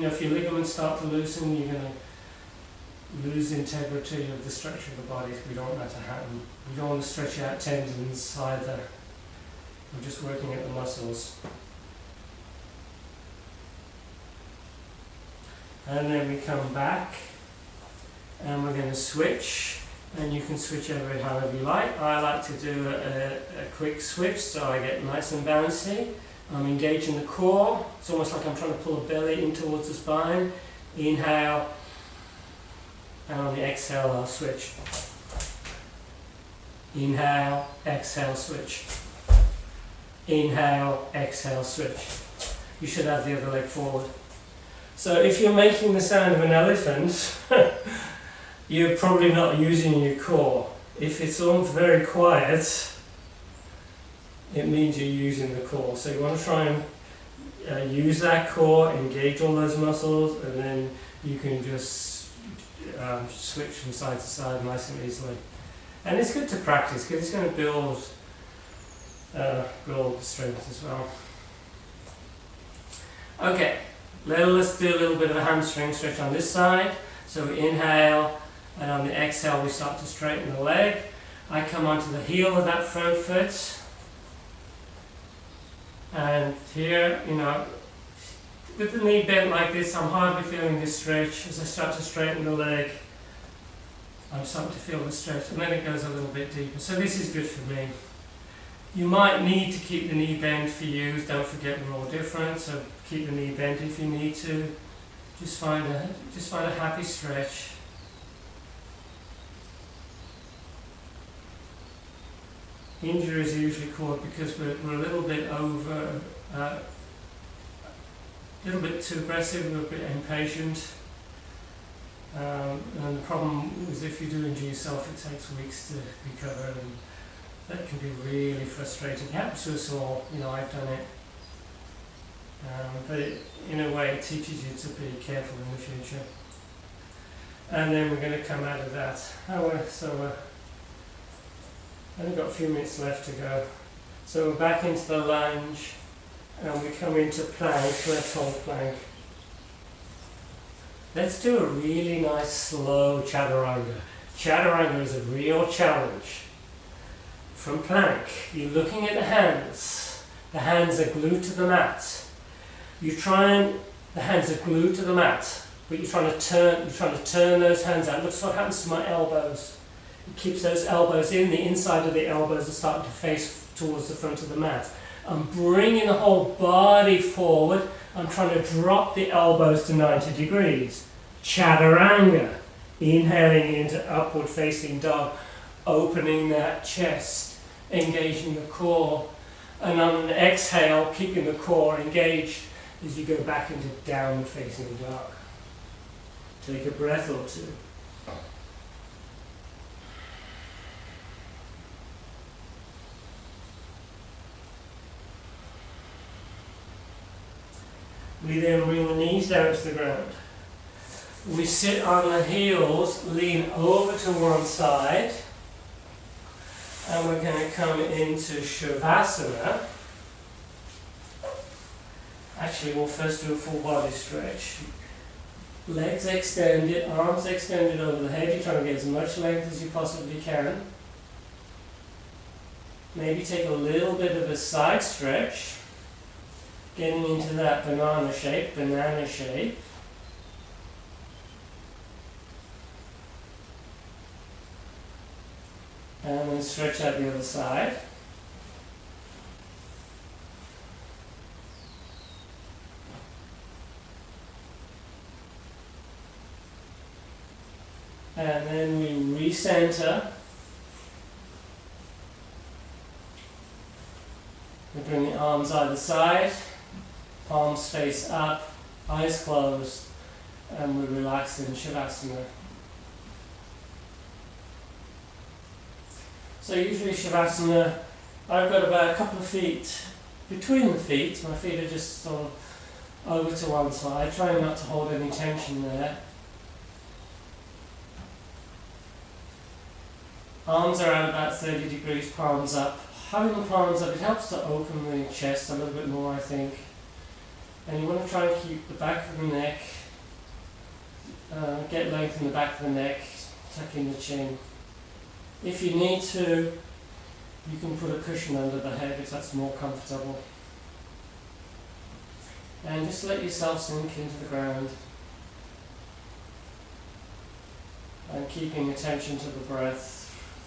If your ligaments start to loosen, you're going to lose integrity of the structure of the body. We don't want that to happen. We don't want to stretch out tendons either. We're just working at the muscles. And then we come back and we're going to switch, and you can switch over it however you like. I like to do a quick switch so I get nice and bouncy. I'm engaging the core. It's almost like I'm trying to pull the belly in towards the spine. Inhale, and on the exhale I'll switch. Inhale, exhale, switch. Inhale, exhale, switch. You should have the other leg forward. So if you're making the sound of an elephant, you're probably not using your core. If it's all very quiet, it means you're using the core. So you want to try and use that core, engage all those muscles, and then you can just switch from side to side nice and easily. And it's good to practice because it's going to build strength as well. Okay. Let's do a little bit of a hamstring stretch on this side. So we inhale, and on the exhale we start to straighten the leg. I come onto the heel of that front foot. And here, with the knee bent like this, I'm hardly feeling this stretch. As I start to straighten the leg, I'm starting to feel the stretch, and then it goes a little bit deeper. So this is good for me. You might need to keep the knee bent for you. Don't forget we're all different, so keep the knee bent if you need to. Just find a happy stretch. Injuries are usually caused because we're a little bit a little bit too aggressive, we're a bit impatient. And the problem is if you do injure yourself, it takes weeks to recover. That can be really frustrating. It happens to us all, I've done it. But in a way it teaches you to be careful in the future. And then we're going to come out of that. Only got a few minutes left to go. So we're back into the lunge, and we come into plank. Let's hold plank. Let's do a really nice slow chaturanga. Chaturanga is a real challenge. From plank, you're looking at the hands. The hands are glued to the mat. The hands are glued to the mat, but you're trying to turn those hands out. Look what happens to my elbows. It keeps those elbows in. The inside of the elbows are starting to face towards the front of the mat. I'm bringing the whole body forward. I'm trying to drop the elbows to 90 degrees. Chaturanga. Inhaling into upward facing dog, opening that chest, engaging the core. And on an exhale, keeping the core engaged as you go back into downward facing dog. Take a breath or two. We then bring the knees down to the ground. We sit on the heels, lean over to one side, and we're going to come into Shavasana. Actually, we'll first do a full body stretch. Legs extended, arms extended over the head. You're trying to get as much length as you possibly can. Maybe take a little bit of a side stretch, getting into that banana shape. And then stretch out the other side. And then we recenter. We bring the arms either side, palms face up, eyes closed, and we relax in Shavasana. So usually Shavasana, I've got about a couple of feet between the feet. My feet are just sort of over to one side, trying not to hold any tension there. Arms are at about 30 degrees, palms up. Having the palms up, it helps to open the chest a little bit more, I think. And you want to try and keep the back of the neck, get length in the back of the neck, tuck in the chin. If you need to, you can put a cushion under the head if that's more comfortable. And just let yourself sink into the ground. And keeping attention to the breath.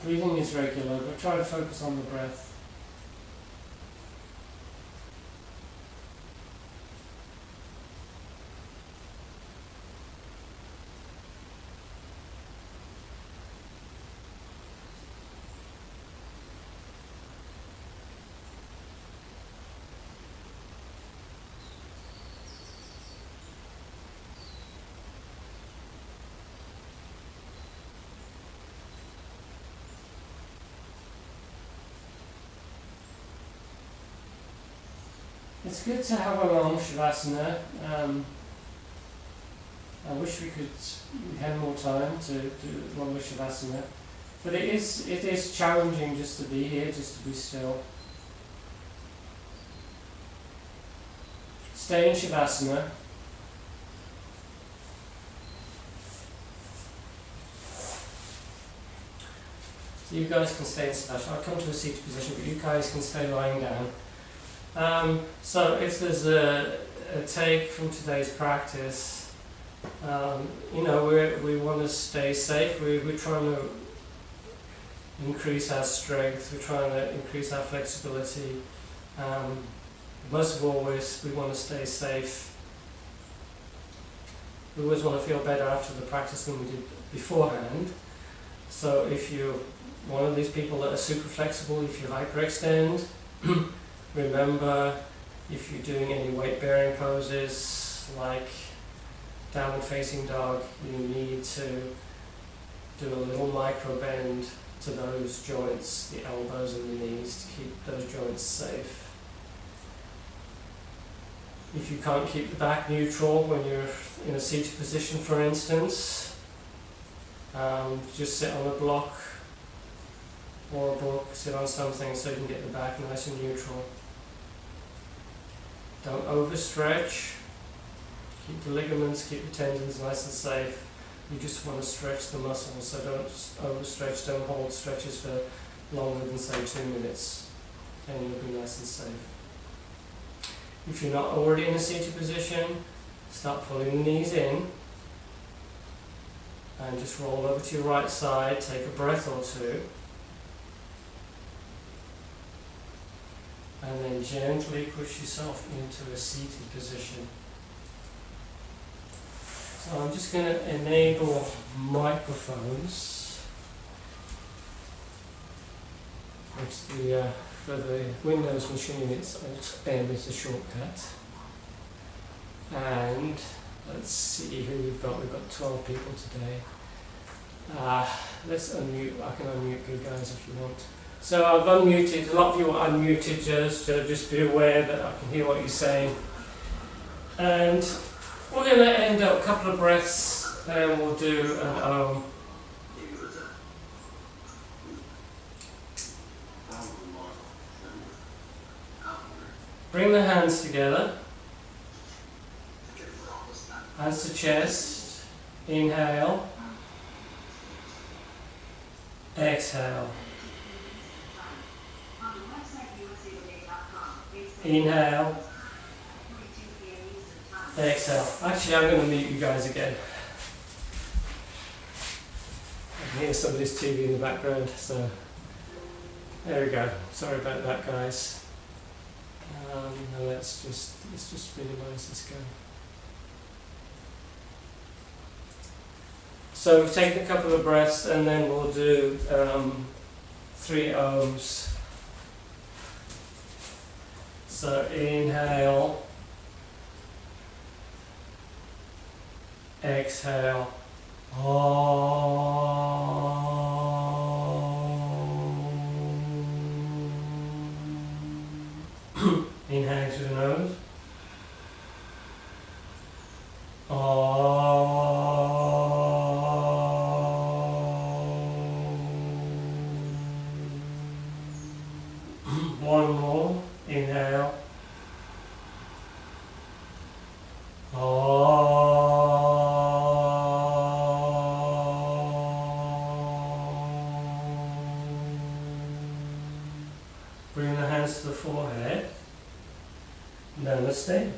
Breathing is regular, but try to focus on the breath. It's good to have a long Shavasana. I wish we had more time to do longer Shavasana. But it is challenging just to be here, just to be still. Stay in Shavasana. So you guys can stay in Shavasana. I'll come to a seated position, but you guys can stay lying down. So if there's a take from today's practice, we want to stay safe. We're trying to increase our strength. We're trying to increase our flexibility. Most of all, we want to stay safe. We always want to feel better after the practice than we did beforehand. So if you're one of these people that are super flexible, if you hyperextend, remember, if you're doing any weight-bearing poses, like downward facing dog, you need to do a little micro bend to those joints, the elbows and the knees, to keep those joints safe. If you can't keep the back neutral when you're in a seated position, for instance, just sit on a block or a book, sit on something so you can get the back nice and neutral. Don't overstretch. Keep the ligaments, keep the tendons nice and safe. You just want to stretch the muscles, so don't overstretch, don't hold stretches for longer than say 2 minutes, and you'll be nice and safe. If you're not already in a seated position, start pulling the knees in and just roll over to your right side, take a breath or two, and then gently push yourself into a seated position. So I'm just going to enable microphones. It's for the Windows machine, it's Alt-M is the shortcut. And let's see who we've got. We've got 12 people today. Let's unmute. I can unmute you guys if you want. So I've unmuted. A lot of you are unmuted, so just be aware that I can hear what you're saying. And we're going to end up a couple of breaths, and we'll do an Om. Bring the hands together. Hands to chest. Inhale. Exhale. Inhale. Exhale. Actually, I'm going to mute you guys again. I can hear somebody's TV in the background, so there we go. Sorry about that, guys. Now let's just minimize this guy. So we've taken a couple of breaths, and then we'll do 3 Oms. So inhale. Exhale. Inhale through the nose. One more. Inhale. Bring the hands to the forehead. Namaste.